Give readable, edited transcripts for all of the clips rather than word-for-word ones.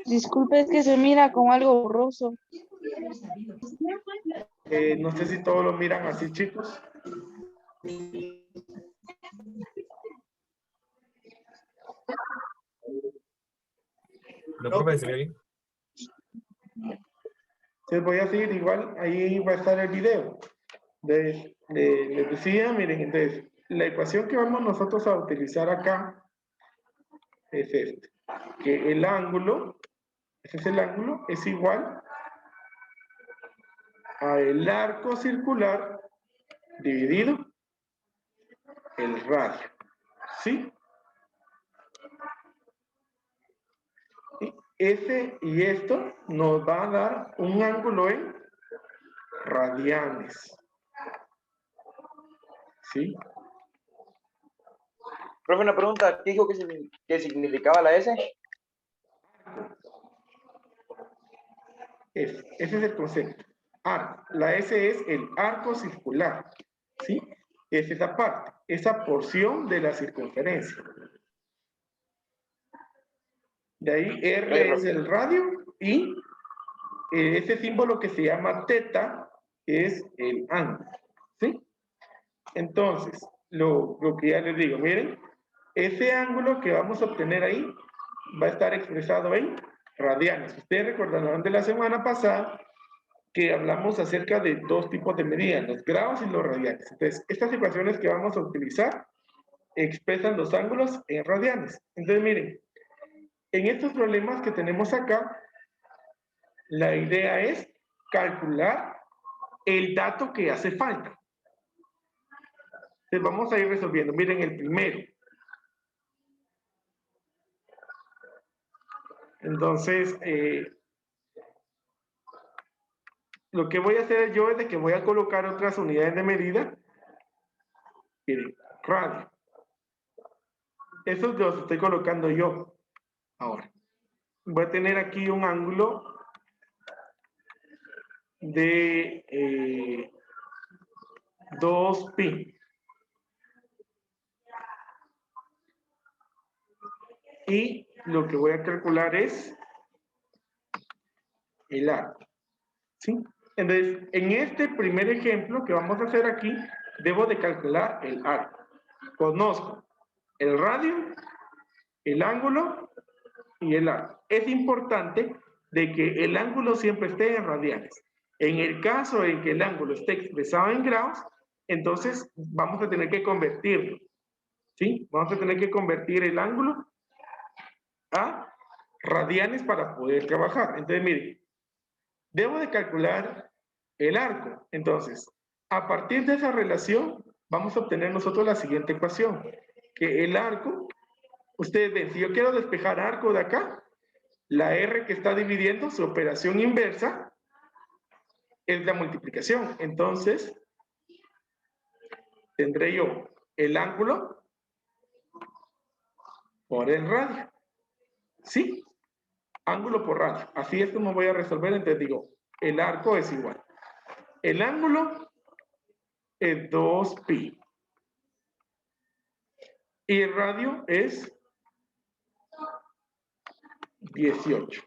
Disculpe, es que se mira como algo borroso. No sé si todos lo miran así, chicos. No, profe, se ve bien. Entonces voy a seguir igual, ahí va a estar el video. Les decía, miren, entonces, la ecuación que vamos nosotros a utilizar acá es este, que el ángulo, ese es el ángulo, es igual a el arco circular dividido el radio, ¿sí? Ese y esto nos va a dar un ángulo en radianes, ¿sí? Profe, una pregunta, ¿qué dijo que significaba la S? Ese es el concepto. Arco. La S es el arco circular, ¿sí? Es esa parte, esa porción de la circunferencia. De ahí R es el radio y ese símbolo que se llama teta es el ángulo, ¿sí? Entonces, lo que ya les digo, miren, ese ángulo que vamos a obtener ahí va a estar expresado en radianes. Ustedes recordarán de la semana pasada que hablamos acerca de dos tipos de medidas, los grados y los radianes. Entonces, estas ecuaciones que vamos a utilizar expresan los ángulos en radianes. Entonces, miren, en estos problemas que tenemos acá, la idea es calcular el dato que hace falta. Entonces, vamos a ir resolviendo. Miren el primero. Entonces, lo que voy a hacer yo es de que voy a colocar otras unidades de medida. Miren, radio. Eso los estoy colocando yo. Ahora, voy a tener aquí un ángulo de 2pi. Y lo que voy a calcular es el arco, ¿sí? Entonces, en este primer ejemplo que vamos a hacer aquí, debo de calcular el arco. Conozco el radio, el ángulo y el arco. Es importante de que el ángulo siempre esté en radianes. En el caso en que el ángulo esté expresado en grados, entonces vamos a tener que convertirlo, ¿sí? Vamos a tener que convertir el ángulo a radianes para poder trabajar. Entonces, miren, debo de calcular el arco. Entonces, a partir de esa relación, vamos a obtener nosotros la siguiente ecuación, que el arco, ustedes ven, si yo quiero despejar arco de acá, la R que está dividiendo su operación inversa es la multiplicación. Entonces, tendré yo el ángulo por el radio. ¿Sí? Ángulo por radio. Así es como voy a resolver. Entonces digo, el arco es igual. El ángulo es 2pi. Y el radio es 18.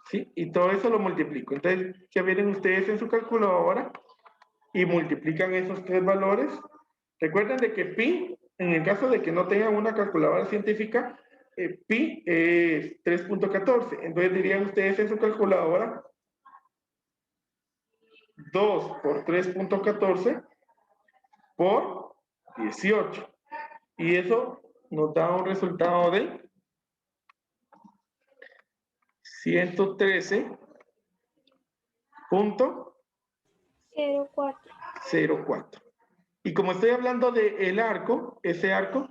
¿Sí? Y todo eso lo multiplico. Entonces, ya vienen ustedes en su calculadora y multiplican esos tres valores. Recuerden de que pi, en el caso de que no tengan una calculadora científica, pi es 3.14. Entonces dirían ustedes en su calculadora 2 por 3.14 por 18. Y eso nos da un resultado de 113.04. Y como estoy hablando del arco, ese arco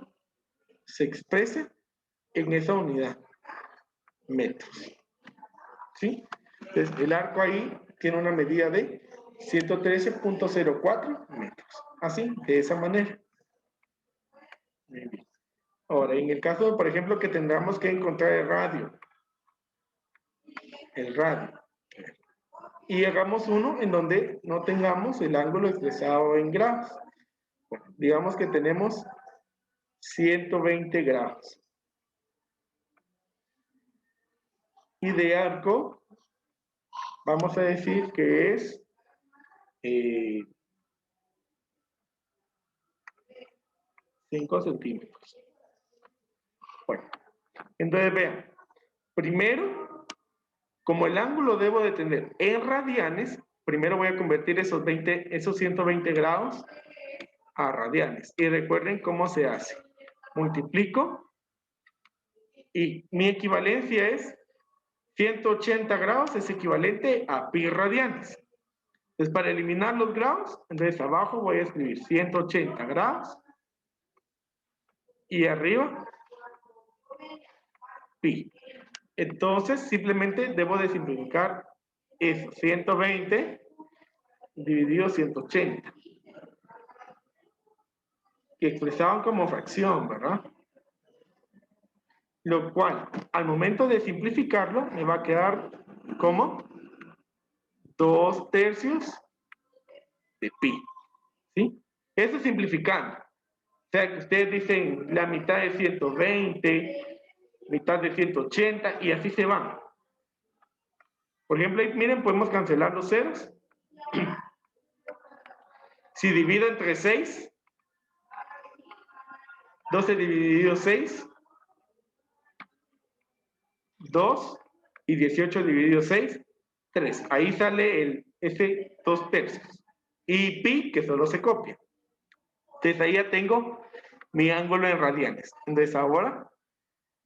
se expresa en esa unidad, metros. ¿Sí? Entonces, el arco ahí tiene una medida de 113.04 metros. Así, de esa manera. Muy bien. Ahora, en el caso, por ejemplo, que tendremos que encontrar el radio. Y hagamos uno en donde no tengamos el ángulo expresado en grados. Bueno, digamos que tenemos 120 grados. Y de arco, vamos a decir que es 5 centímetros. Bueno, entonces vean, primero, como el ángulo debo de tener en radianes, primero voy a convertir esos 120 grados a radianes. Y recuerden cómo se hace. Multiplico y mi equivalencia es 180 grados es equivalente a pi radianes. Entonces, para eliminar los grados, entonces abajo voy a escribir 180 grados y arriba pi. Entonces, simplemente debo de simplificar eso, 120 dividido 180, que expresaban como fracción, ¿verdad? Lo cual, al momento de simplificarlo, me va a quedar como 2/3 de pi, ¿sí? Eso es simplificando. O sea, que ustedes dicen la mitad de 120, mitad de 180, y así se van. Por ejemplo, ahí, miren, podemos cancelar los ceros. Si divido entre 6, 12 dividido 6, 2, y 18 dividido 6, 3. Ahí sale ese 2/3. Y pi, que solo se copia. Entonces ahí ya tengo mi ángulo en radianes. Entonces ahora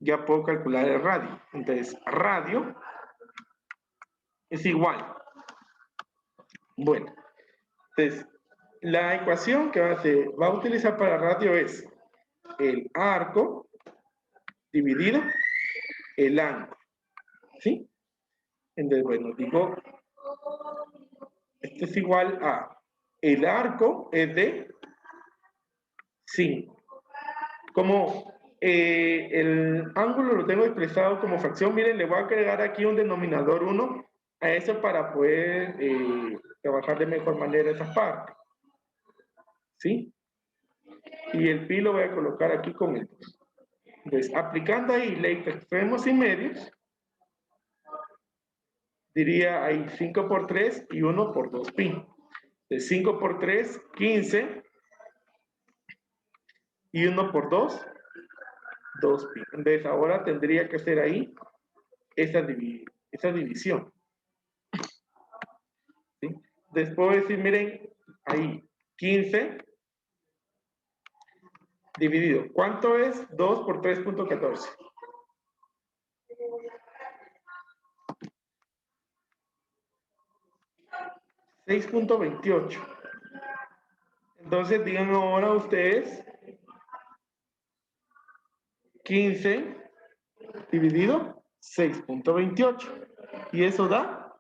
ya puedo calcular el radio. Entonces radio es igual. Bueno, entonces la ecuación que se va a utilizar para radio es el arco dividido el ángulo. ¿Sí? Entonces, bueno, digo, esto es igual a el arco es de 5. Como el ángulo lo tengo expresado como fracción, miren, le voy a agregar aquí un denominador 1 a eso para poder trabajar de mejor manera esa parte. ¿Sí? Y el pi lo voy a colocar aquí con el 2. Entonces, aplicando ahí ley de extremos y medios, diría ahí 5 por 3 y 1 por 2 pi. De 5 por 3, 15. Y 1 por 2, 2 pi. Entonces ahora tendría que hacer ahí esa división. ¿Sí? Después decir, miren, ahí 15 dividido. ¿Cuánto es 2 por 3.14? 6.28. Entonces digan ahora ustedes 15 dividido 6.28. Y eso da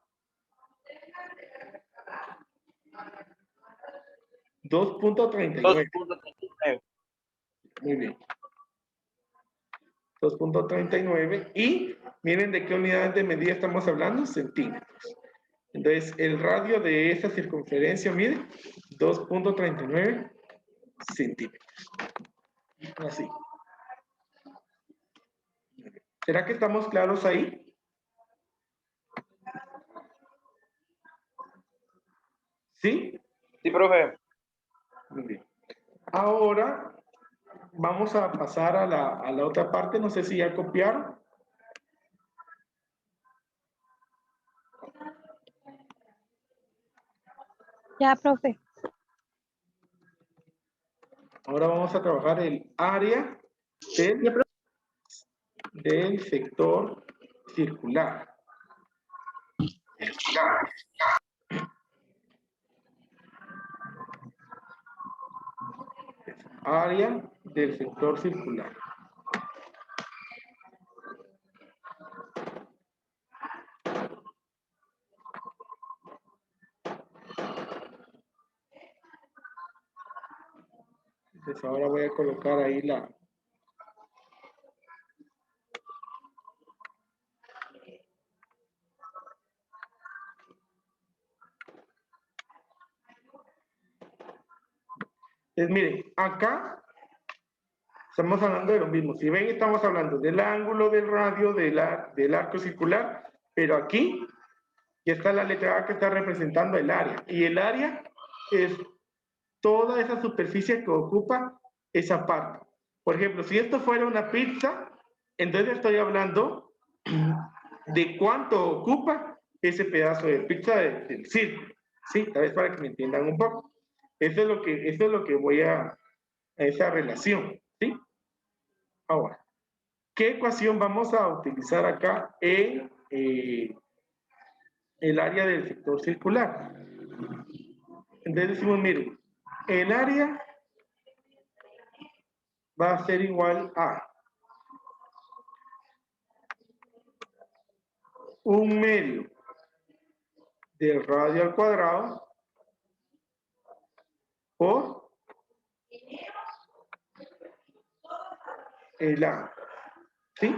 2.39. 2.39. Muy bien. 2.39. Y miren de qué unidades de medida estamos hablando, centímetros. Entonces, el radio de esa circunferencia mide 2.39 centímetros. Así. ¿Será que estamos claros ahí? ¿Sí? Sí, profe. Muy bien. Ahora vamos a pasar a la otra parte. No sé si ya copiaron. Ya, profe. Ahora vamos a trabajar el área del sector circular. Área del sector circular. Entonces ahora voy a colocar ahí la... Entonces miren, acá Estamos hablando de lo mismo. Si ven, estamos hablando del ángulo, del radio, del arco circular, pero aquí ya está la letra A que está representando el área. Y el área es toda esa superficie que ocupa esa parte. Por ejemplo, si esto fuera una pizza, entonces estoy hablando de cuánto ocupa ese pedazo de pizza del círculo. Sí, tal vez para que me entiendan un poco. Eso es lo que voy a esa relación. ¿Sí? Ahora, ¿qué ecuación vamos a utilizar acá en el área del sector circular? Entonces decimos, miren, el área va a ser igual a 1/2 del radio al cuadrado por el ángulo. ¿Sí?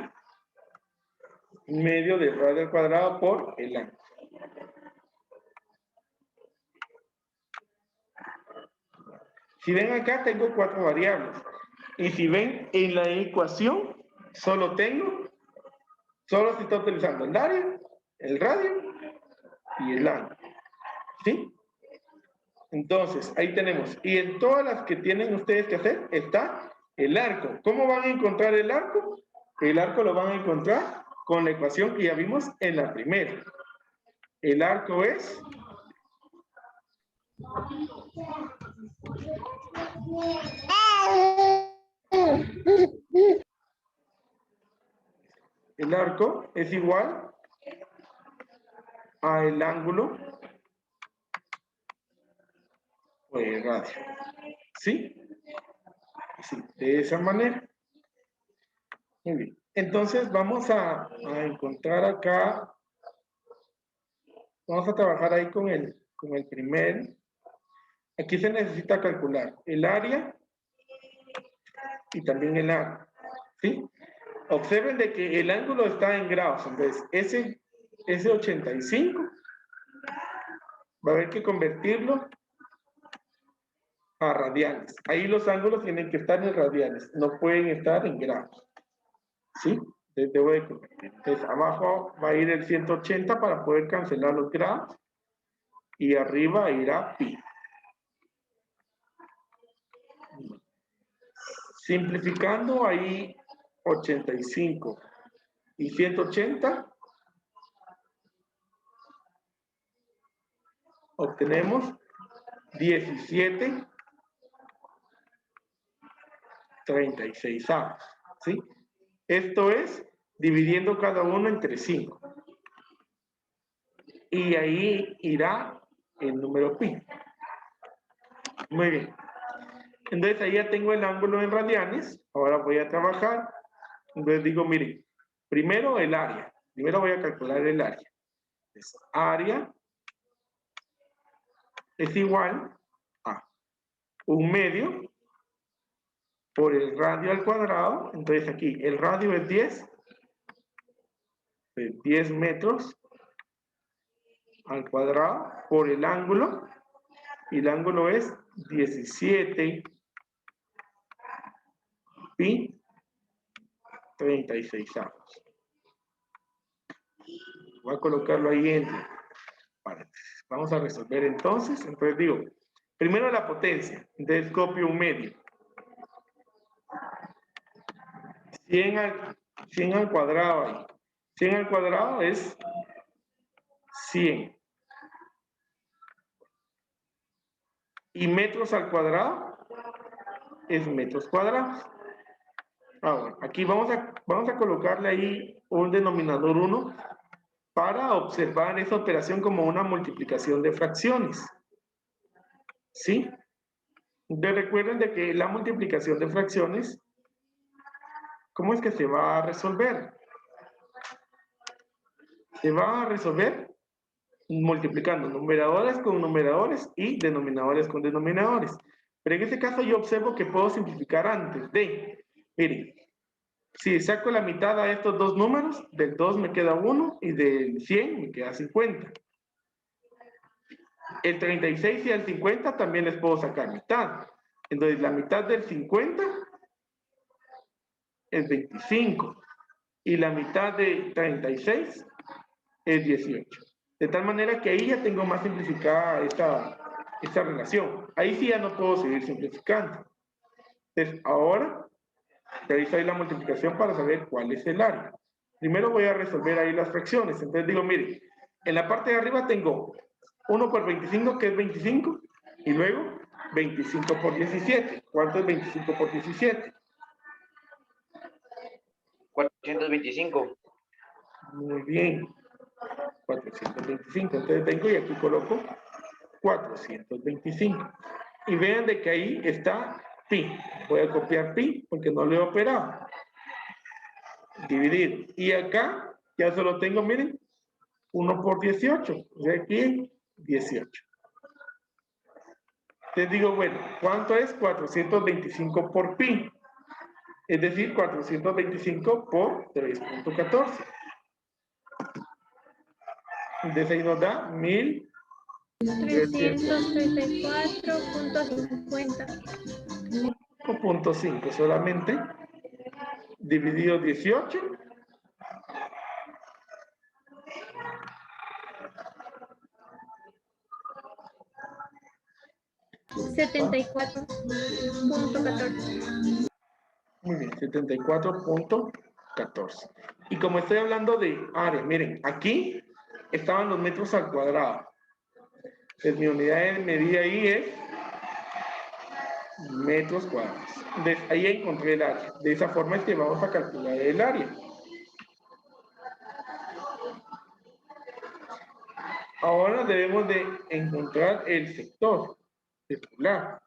1/2 del radio al cuadrado por el ángulo. Si ven acá, tengo 4 variables. Y si ven, en la ecuación, solo se está utilizando el área, el radio y el ángulo. ¿Sí? Entonces, ahí tenemos. Y en todas las que tienen ustedes que hacer, está el arco. ¿Cómo van a encontrar el arco? El arco lo van a encontrar con la ecuación que ya vimos en la primera. El arco es... El arco es igual a el ángulo por el radio. ¿Sí? Sí, de esa manera. Muy bien. Entonces vamos a encontrar acá, vamos a trabajar ahí con el primer. Aquí se necesita calcular el área y también el arco. ¿Sí? Observen de que el ángulo está en grados, entonces ese 85 va a haber que convertirlo a radianes. Ahí los ángulos tienen que estar en radianes, no pueden estar en grados. ¿Sí? Debo de convertir. Entonces abajo va a ir el 180 para poder cancelar los grados y arriba irá pi. Simplificando ahí 85 y 180 obtenemos 17/36. ¿Sí? Esto es dividiendo cada uno entre 5. Y ahí irá el número pi. Muy bien. Entonces ahí ya tengo el ángulo en radianes. Ahora voy a trabajar. Entonces digo, miren, primero el área. Primero voy a calcular el área. Entonces, área es igual a 1/2 por el radio al cuadrado. Entonces aquí el radio es 10 metros al cuadrado por el ángulo. Y el ángulo es 17 pi 36. Voy a colocarlo ahí en paréntesis. Vamos a resolver entonces. Entonces digo, primero la potencia. Entonces copio 1/2. 100 al cuadrado ahí. 100 al cuadrado es 100. Y metros al cuadrado es metros cuadrados. Ahora, aquí vamos a colocarle ahí un denominador 1 para observar esa operación como una multiplicación de fracciones. ¿Sí? Entonces recuerden de que la multiplicación de fracciones, ¿cómo es que se va a resolver? Se va a resolver multiplicando numeradores con numeradores y denominadores con denominadores. Pero en este caso yo observo que puedo simplificar antes de, miren, si saco la mitad a estos dos números, del 2 me queda 1 y del 100 me queda 50. El 36 y el 50 también les puedo sacar mitad. Entonces la mitad del 50 es 25 y la mitad de 36 es 18. De tal manera que ahí ya tengo más simplificada esta relación. Ahí sí ya no puedo seguir simplificando. Entonces, ahora realizo ahí la multiplicación para saber cuál es el área. Primero voy a resolver ahí las fracciones. Entonces digo, mire, en la parte de arriba tengo 1 por 25, que es 25, y luego 25 por 17. ¿Cuánto es 25 por 17? 425. Muy bien. 425. Entonces vengo y aquí coloco 425. Y vean de que ahí está pi. Voy a copiar pi porque no lo he operado. Dividir. Y acá ya solo tengo, miren, 1 por 18. O sea, aquí 18. Les digo, bueno, ¿cuánto es 425 por pi? Es decir, 425 por 3.14. Entonces ahí nos da 334.50. 5.5 solamente, dividido 18. $74.14. Muy bien, 74.14. Y como estoy hablando de área, miren, aquí estaban los metros al cuadrado. Entonces mi unidad de medida ahí es metros cuadrados. Entonces ahí encontré el área. De esa forma es que vamos a calcular el área. Ahora debemos de encontrar el sector circular.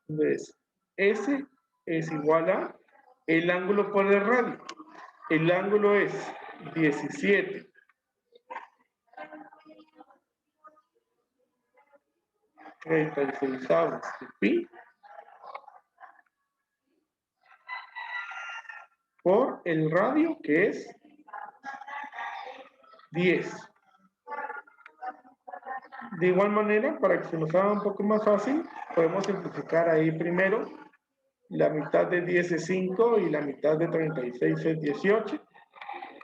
Entonces, S es igual a el ángulo por el radio. El ángulo es 17. 36avos de pi por el radio, que es 10. De igual manera, para que se nos haga un poco más fácil, podemos simplificar ahí primero. La mitad de 10 es 5 y la mitad de 36 es 18.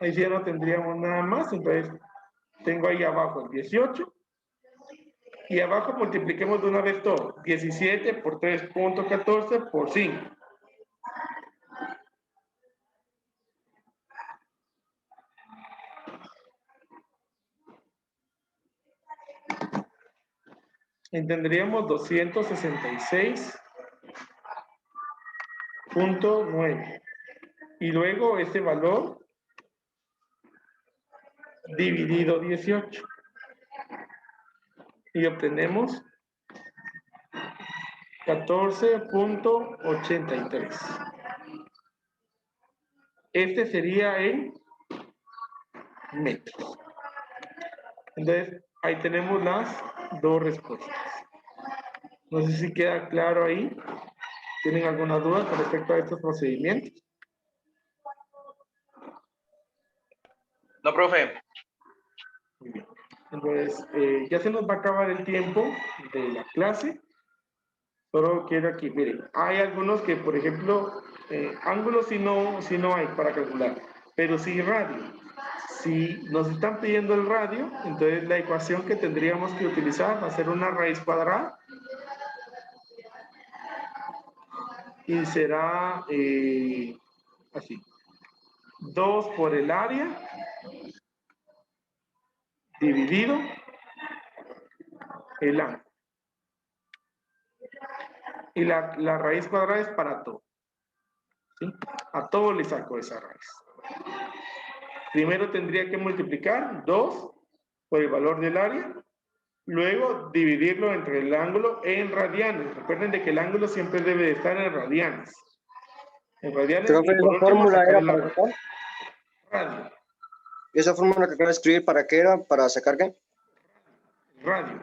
Ahí ya no tendríamos nada más, entonces tengo ahí abajo el 18. Y abajo multipliquemos de una vez todo. 17 por 3.14 por 5. Tendríamos 266.9. Y luego ese valor dividido 18. Y obtenemos 14.83. Este sería en metros. Entonces, ahí tenemos las dos respuestas. No sé si queda claro ahí. ¿Tienen alguna duda con respecto a estos procedimientos? No, profe. Muy bien. Entonces, ya se nos va a acabar el tiempo de la clase. Solo quiero aquí, miren, hay algunos que, por ejemplo, ángulos si no hay para calcular, pero sí radio. Si nos están pidiendo el radio, entonces la ecuación que tendríamos que utilizar va a ser una raíz cuadrada y será así. 2 por el área dividido el ángulo. Y la raíz cuadrada es para todo. ¿Sí? A todo le saco esa raíz. Primero tendría que multiplicar 2 por el valor del área, luego dividirlo entre el ángulo en radianes. Recuerden de que el ángulo siempre debe de estar en radianes. En radianes, Creo que y por esa último fórmula sacar era el para sacar. radio. Esa fórmula que acaba de escribir, ¿para qué era? ¿Para sacar qué? Radio.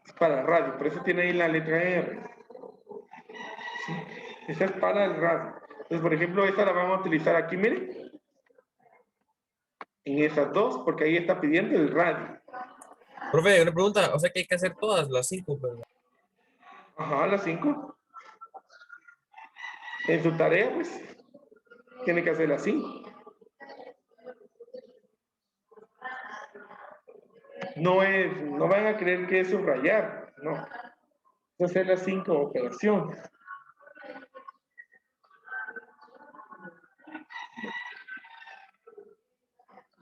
Es para radio, por eso tiene ahí la letra R. ¿Sí? Esa es para el radio. Entonces, por ejemplo, esta la vamos a utilizar aquí, miren. En esas dos, porque ahí está pidiendo el radio. Profe, una pregunta, o sea que hay que hacer todas las 5, ¿verdad? Ajá, las 5. En su tarea, pues, tiene que hacer las 5. No van a creer que es subrayar, no. Es hacer las 5 operaciones.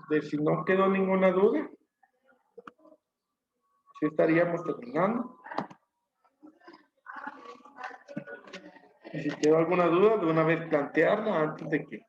De si no quedó ninguna duda, sí estaríamos terminando. Y si quedó alguna duda, de una vez plantearla antes de que